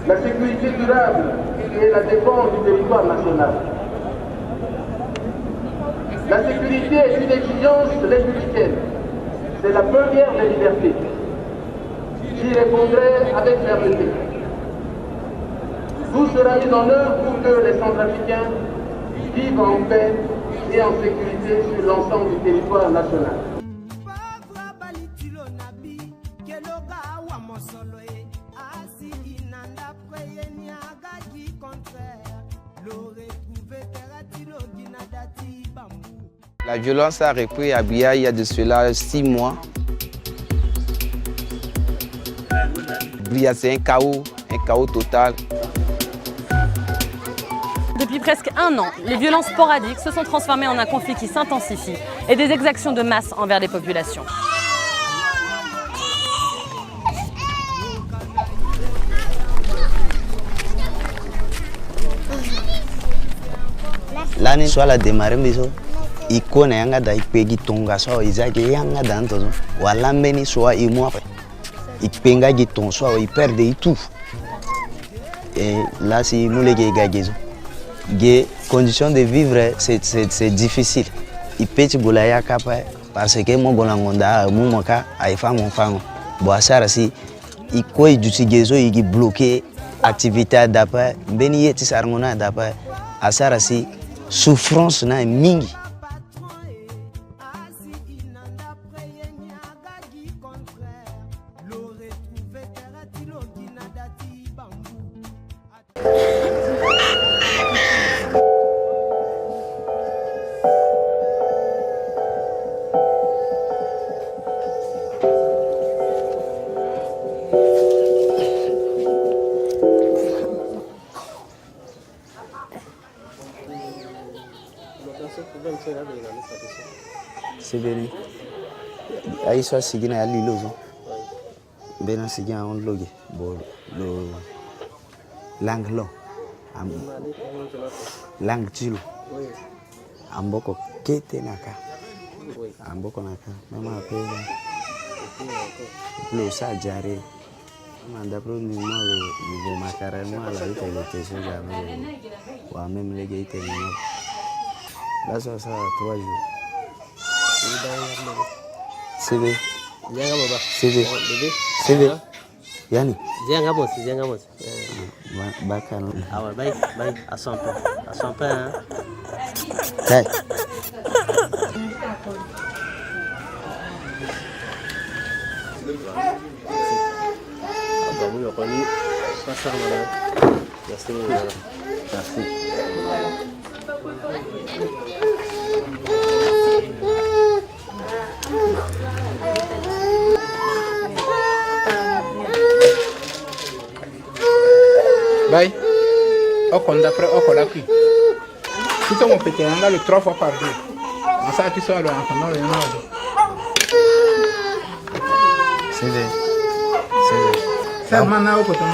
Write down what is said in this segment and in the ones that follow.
La sécurité durable et la défense du territoire national. La sécurité est une exigence républicaine. C'est la première des libertés. J'y répondrai avec fermeté. Tout sera mis en œuvre pour que les Centrafricains vivent en paix et en sécurité sur l'ensemble du territoire national. La violence a repris à Bia il y a de cela 6 mois. Bia, c'est un chaos total. Depuis presque 1 an, les violences sporadiques se sont transformées en un conflit qui s'intensifie et des exactions de masse envers les populations. L'année soit la démarre biso ikone yanga da ipegi tonga so izaki yanga da ntozo wala mbeni soit imwa ipenga giton soit iperde tout et là si moulege gagezo ge conditions de vivre c'est difficile ipeti bulaya kapa parce que mo bonangonda mo moka aifa mon fango bo asara si iko idutigezo igi bloquer activité d'après mbeni yeti sarngona d'après asara si souffrance na mingi. C'est venu. Aïe soit signé à l'île. Ben signé à on loge. Bon le l'anglo. L'angtilo. Amboko kete naka. Amboko naka. Maman appelle. Le ça jaré. D'après le niveau macaron, la vie est le tesson jamais. Ou même les gars étaient là ça 3 jours. CV. CV. Yani. Ziangamos. Bakano. Ah ouais, bye, à 100 pain, hein. Hey. Bah oui, on connaît pas ça, madame. Merci, madame. Merci. Bye. On d'après on l'a pris. Tout ça on peut te le 3 fois par jour. On sait que ça le entendant le nom. C'est vrai. Ça mana au côté.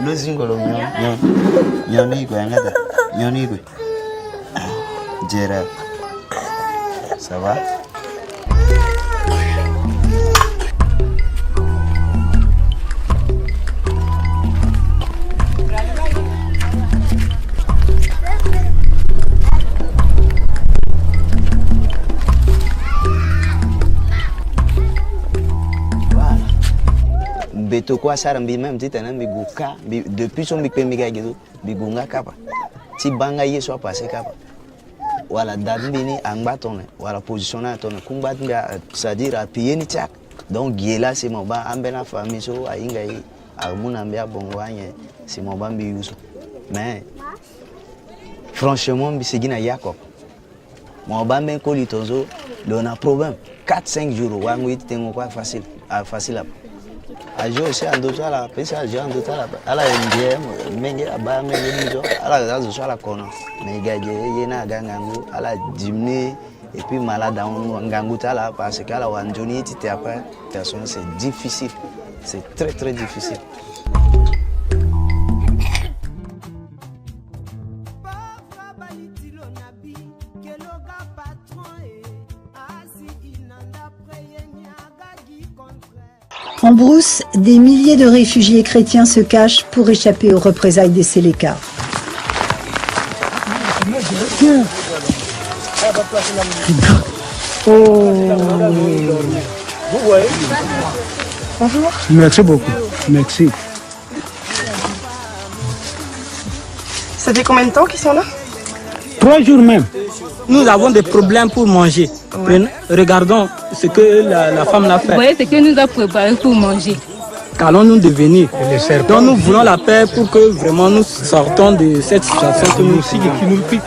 Le zingolo nyoni ko ngata. Nyoni ko. Jera. Ça va? Beto kwa sara mbi même dit tena mbi guka depuis son mbi pemika gizo mbi gunga kapa ti banga yeso passé kapa wala dabini angba tonne wala positionner tonne kumba c'est-à-dire appuyer ni tchak donc giela c'est mon ba ambena famille so ainga yi amuna mbia bongwanye c'est mon ba mbi yuso mais franchement mbi sigina yako mon ba men ko litonzo on a problème 4-5 jours wangu tengo kwa facile ajo aussi en d'autres la pesa ajo en d'autres ala ndie menge aba menge nizo ala zazo so ala kono mais gaje yena gangangu ala diminuer et puis malade en ngangu tala parce que ala wanjoni tite après personne c'est difficile, c'est très difficile. En brousse, des milliers de réfugiés chrétiens se cachent pour échapper aux représailles des Séléka. Bonjour. Merci beaucoup. Merci. Ça fait combien de temps qu'ils sont là? 3 jours même. Nous avons des problèmes pour manger. Ouais. Regardons ce que la femme l'a fait. Vous voyez ce que nous a préparé pour manger. Qu'allons-nous devenir? Donc nous voulons la paix pour que vraiment nous sortons de cette situation que nous qui nous pique.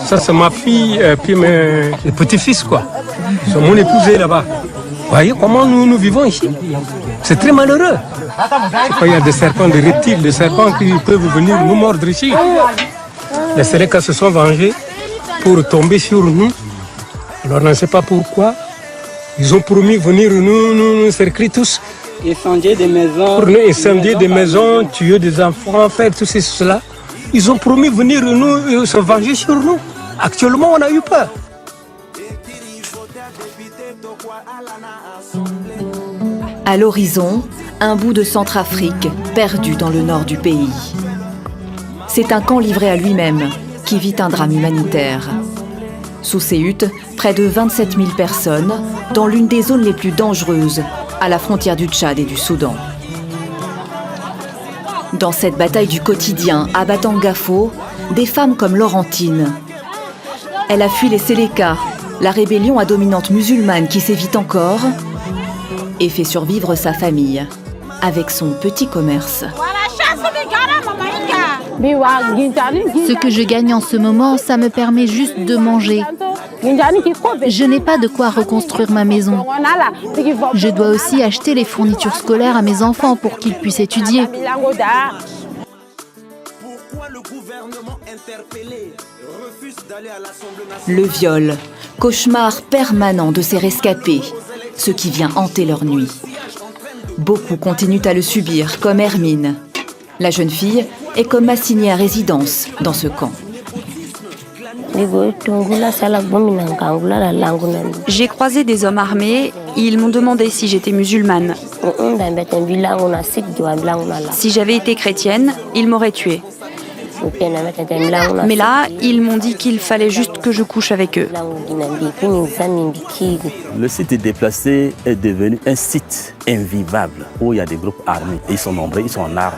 Ça c'est ma fille puis mes petits-fils quoi. C'est mon épousé là-bas. Vous voyez comment nous vivons ici? C'est très malheureux. Il y a des serpents, des reptiles, des serpents qui peuvent venir nous mordre ici. Les Séléka se sont vengés pour tomber sur nous. Alors on ne sait pas pourquoi. Ils ont promis de venir nous cercler tous. Incendier des maisons. Pour nous incendier des maisons, tuer des enfants, faire tout cela. Ils ont promis de venir nous se venger sur nous. Actuellement, on a eu peur. À l'horizon, un bout de Centrafrique, perdu dans le nord du pays. C'est un camp livré à lui-même, qui vit un drame humanitaire. Sous ces huttes, près de 27 000 personnes, dans l'une des zones les plus dangereuses, à la frontière du Tchad et du Soudan. Dans cette bataille du quotidien à Batangafo, des femmes comme Laurentine. Elle a fui les Séléka, la rébellion à dominante musulmane qui sévit encore, et fait survivre sa famille avec son petit commerce. Ce que je gagne en ce moment, ça me permet juste de manger. Je n'ai pas de quoi reconstruire ma maison. Je dois aussi acheter les fournitures scolaires à mes enfants pour qu'ils puissent étudier. Le viol, cauchemar permanent de ces rescapés, ce qui vient hanter leur nuit. Beaucoup continuent à le subir, comme Hermine. La jeune fille est comme assignée à résidence dans ce camp. J'ai croisé des hommes armés, ils m'ont demandé si j'étais musulmane. Si j'avais été chrétienne, ils m'auraient tuée. Mais là, ils m'ont dit qu'il fallait juste que je couche avec eux. Le site déplacé est devenu un site invivable où il y a des groupes armés. Ils sont nombreux, ils sont en armes.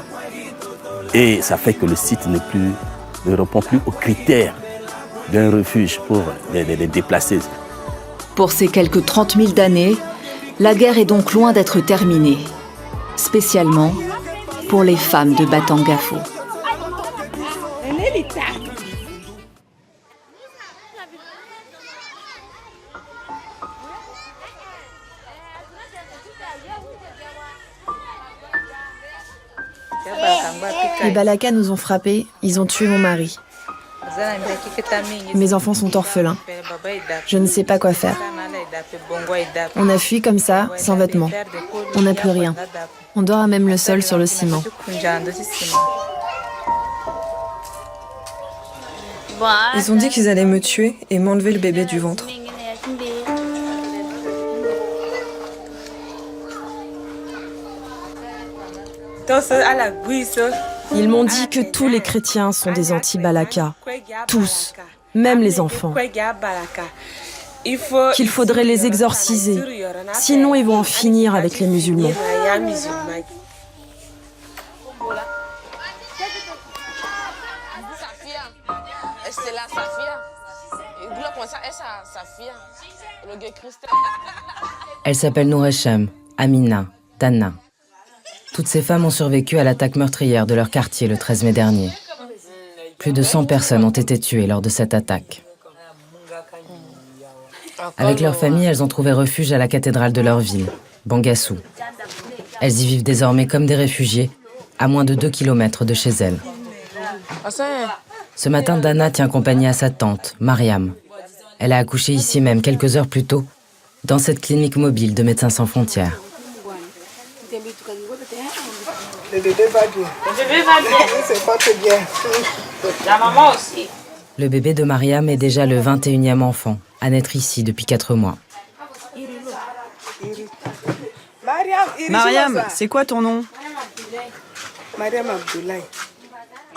Et ça fait que le site ne répond plus aux critères d'un refuge pour les déplacés. Pour ces quelques 30 000 d'années, la guerre est donc loin d'être terminée. Spécialement pour les femmes de Batangafo. Les Balaka nous ont frappés, ils ont tué mon mari. Mes enfants sont orphelins. Je ne sais pas quoi faire. On a fui comme ça, sans vêtements. On n'a plus rien. On dort à même le sol sur le ciment. Ils ont dit qu'ils allaient me tuer et m'enlever le bébé du ventre. Ils m'ont dit que tous les chrétiens sont des anti-Balaka. Tous, même les enfants. Qu'il faudrait les exorciser. Sinon, ils vont en finir avec les musulmans. Elle s'appelle Nourachem, Amina, Tana. Toutes ces femmes ont survécu à l'attaque meurtrière de leur quartier le 13 mai dernier. Plus de 100 personnes ont été tuées lors de cette attaque. Avec leur famille, elles ont trouvé refuge à la cathédrale de leur ville, Bangassou. Elles y vivent désormais comme des réfugiés, à moins de 2 kilomètres de chez elles. Ce matin, Dana tient compagnie à sa tante, Mariam. Elle a accouché ici même quelques heures plus tôt, dans cette clinique mobile de Médecins sans frontières. Le bébé va bien. Le bébé va bien. Il se porte bien. La maman aussi. Le bébé de Mariam est déjà le 21e enfant à naître ici depuis 4 mois. Mariam, c'est quoi ton nom? Mariam Abdoulaye.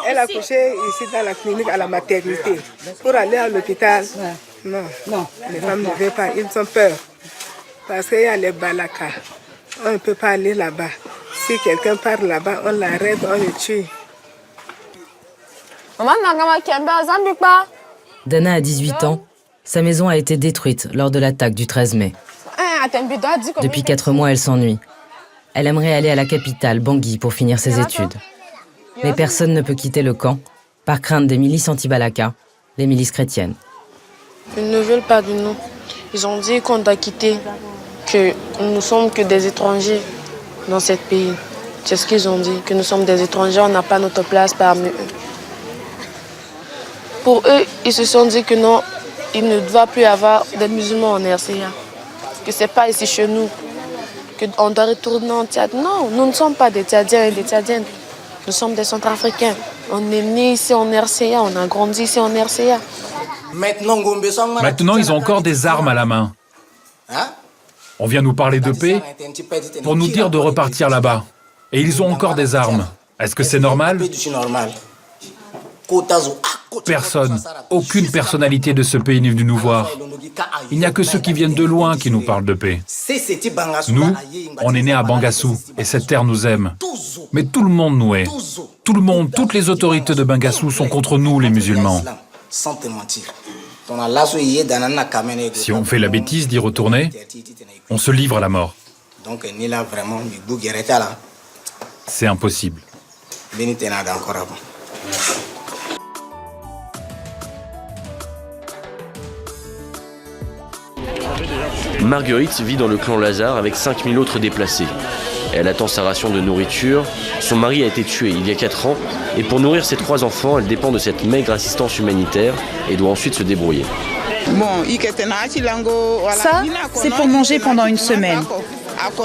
Elle a couché ici dans la clinique à la maternité. Pour aller à l'hôpital, non, les femmes ne veulent pas, ils ont peur. Parce qu'il y a les balakas. On ne peut pas aller là-bas. Si quelqu'un part là-bas, on l'arrête, on le tue. Dana a 18 ans. Sa maison a été détruite lors de l'attaque du 13 mai. Depuis 4 mois, elle s'ennuie. Elle aimerait aller à la capitale, Bangui, pour finir ses études. Mais personne ne peut quitter le camp, par crainte des milices anti-Balaka, les milices chrétiennes. Ils ne veulent pas de nous. Ils ont dit qu'on doit quitter, que nous ne sommes que des étrangers dans ce pays. C'est ce qu'ils ont dit, que nous sommes des étrangers, on n'a pas notre place parmi eux. Pour eux, ils se sont dit que non, il ne doit plus y avoir des musulmans en RCA. Que ce n'est pas ici chez nous, qu'on doit retourner en Tchad. Non, nous ne sommes pas des Tchadiens et des Tchadiennes. Nous sommes des Centrafricains. On est nés ici en RCA, on a grandi ici en RCA. Maintenant, ils ont encore des armes à la main. On vient nous parler de paix pour nous dire de repartir là-bas. Et ils ont encore des armes. Est-ce que c'est normal? Personne, aucune personnalité de ce pays n'est venue nous voir. Il n'y a que ceux qui viennent de loin qui nous parlent de paix. Nous, on est nés à Bangassou et cette terre nous aime. Mais tout le monde nous hait. Tout le monde, toutes les autorités de Bangassou sont contre nous, les musulmans. Si on fait la bêtise d'y retourner, on se livre à la mort. C'est impossible. Marguerite vit dans le clan Lazare avec 5000 autres déplacés. Elle attend sa ration de nourriture. Son mari a été tué il y a 4 ans et pour nourrir ses 3 enfants, elle dépend de cette maigre assistance humanitaire et doit ensuite se débrouiller. Ça, c'est pour manger pendant une semaine.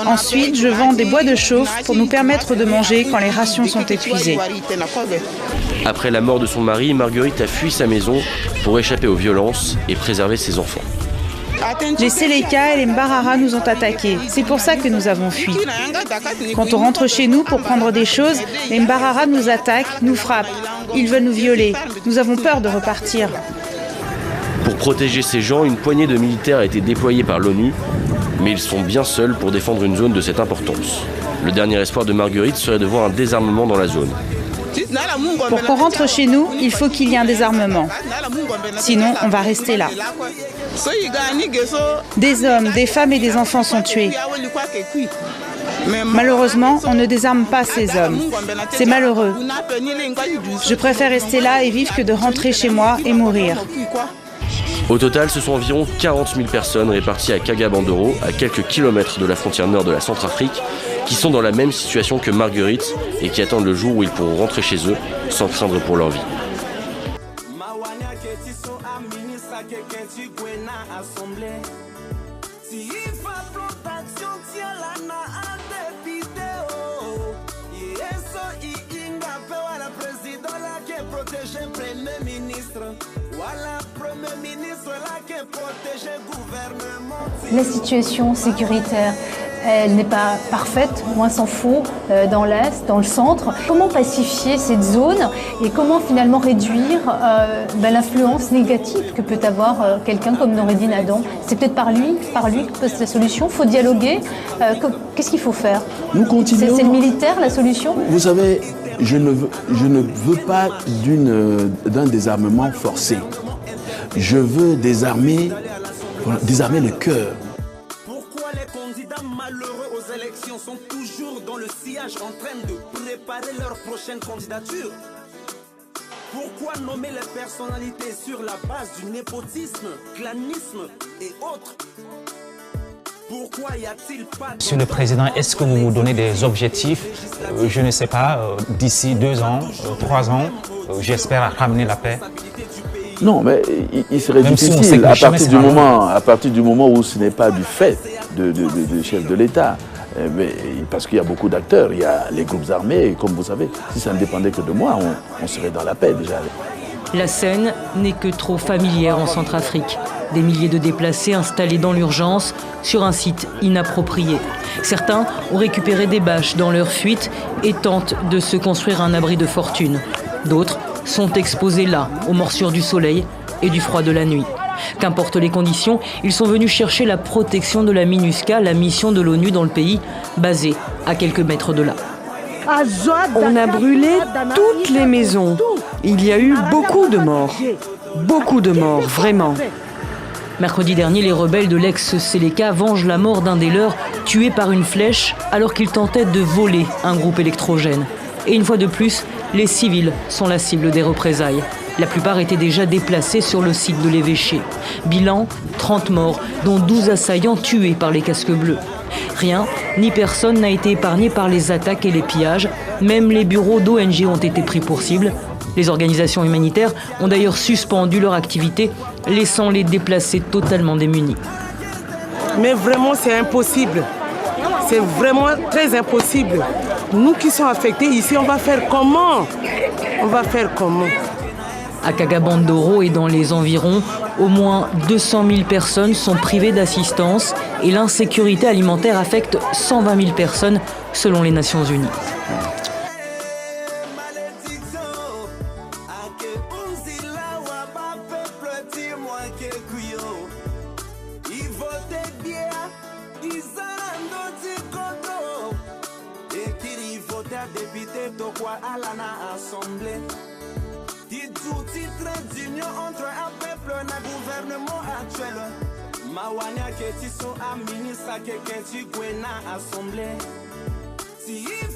Ensuite, je vends des bois de chauffe pour nous permettre de manger quand les rations sont épuisées. Après la mort de son mari, Marguerite a fui sa maison pour échapper aux violences et préserver ses enfants. Les Séléka et les Mbarara nous ont attaqués. C'est pour ça que nous avons fui. Quand on rentre chez nous pour prendre des choses, les Mbarara nous attaquent, nous frappent. Ils veulent nous violer. Nous avons peur de repartir. Pour protéger ces gens, une poignée de militaires a été déployée par l'ONU, mais ils sont bien seuls pour défendre une zone de cette importance. Le dernier espoir de Marguerite serait de voir un désarmement dans la zone. Pour qu'on rentre chez nous, il faut qu'il y ait un désarmement. Sinon, on va rester là. Des hommes, des femmes et des enfants sont tués. Malheureusement, on ne désarme pas ces hommes. C'est malheureux. Je préfère rester là et vivre que de rentrer chez moi et mourir. Au total, ce sont environ 40 000 personnes réparties à Kagabandoro, à quelques kilomètres de la frontière nord de la Centrafrique, qui sont dans la même situation que Marguerite et qui attendent le jour où ils pourront rentrer chez eux sans craindre pour leur vie. La situation sécuritaire, elle n'est pas parfaite, moins s'en faut, dans l'Est, dans le centre. Comment pacifier cette zone et comment finalement réduire l'influence négative que peut avoir quelqu'un comme Noureddin Adam? C'est peut-être par lui que passe la solution. Il faut dialoguer. Qu'est-ce qu'il faut faire? Nous continuons. C'est le militaire la solution? Vous savez, je ne veux pas d'un désarmement forcé. Je veux désarmer le cœur. Pourquoi les candidats malheureux aux élections sont toujours dans le sillage en train de préparer leur prochaine candidature? Pourquoi nommer les personnalités sur la base du népotisme, clanisme et autres? Pourquoi y a-t-il pas... Monsieur le Président, est-ce que vous vous donnez des objectifs, je ne sais pas, d'ici 2 ans, 3 ans, j'espère ramener la paix? Non, mais il serait difficile à partir du moment où ce n'est pas du fait. de chef de l'État. Mais, parce qu'il y a beaucoup d'acteurs, il y a les groupes armés, et comme vous savez, si ça ne dépendait que de moi, on serait dans la paix déjà. La scène n'est que trop familière en Centrafrique. Des milliers de déplacés installés dans l'urgence sur un site inapproprié. Certains ont récupéré des bâches dans leur fuite et tentent de se construire un abri de fortune. D'autres sont exposés là, aux morsures du soleil et du froid de la nuit. Qu'importe les conditions, ils sont venus chercher la protection de la MINUSCA, la mission de l'ONU dans le pays, basée à quelques mètres de là. On a brûlé toutes les maisons. Il y a eu beaucoup de morts. Beaucoup de morts, vraiment. Mercredi dernier, les rebelles de l'ex-Seleka vengent la mort d'un des leurs, tué par une flèche alors qu'il tentait de voler un groupe électrogène. Et une fois de plus, les civils sont la cible des représailles. La plupart étaient déjà déplacés sur le site de l'évêché. Bilan, 30 morts, dont 12 assaillants tués par les casques bleus. Rien, ni personne n'a été épargné par les attaques et les pillages. Même les bureaux d'ONG ont été pris pour cible. Les organisations humanitaires ont d'ailleurs suspendu leur activité, laissant les déplacés totalement démunis. Mais vraiment, c'est impossible. C'est vraiment très impossible. Nous qui sommes affectés ici, on va faire comment? On va faire comment? À Kagabandoro et dans les environs, au moins 200 000 personnes sont privées d'assistance et l'insécurité alimentaire affecte 120 000 personnes selon les Nations Unies. Entre un peuple, un gouvernement actuel. Mawania qui sont à ministre, qui est assemblée. Si il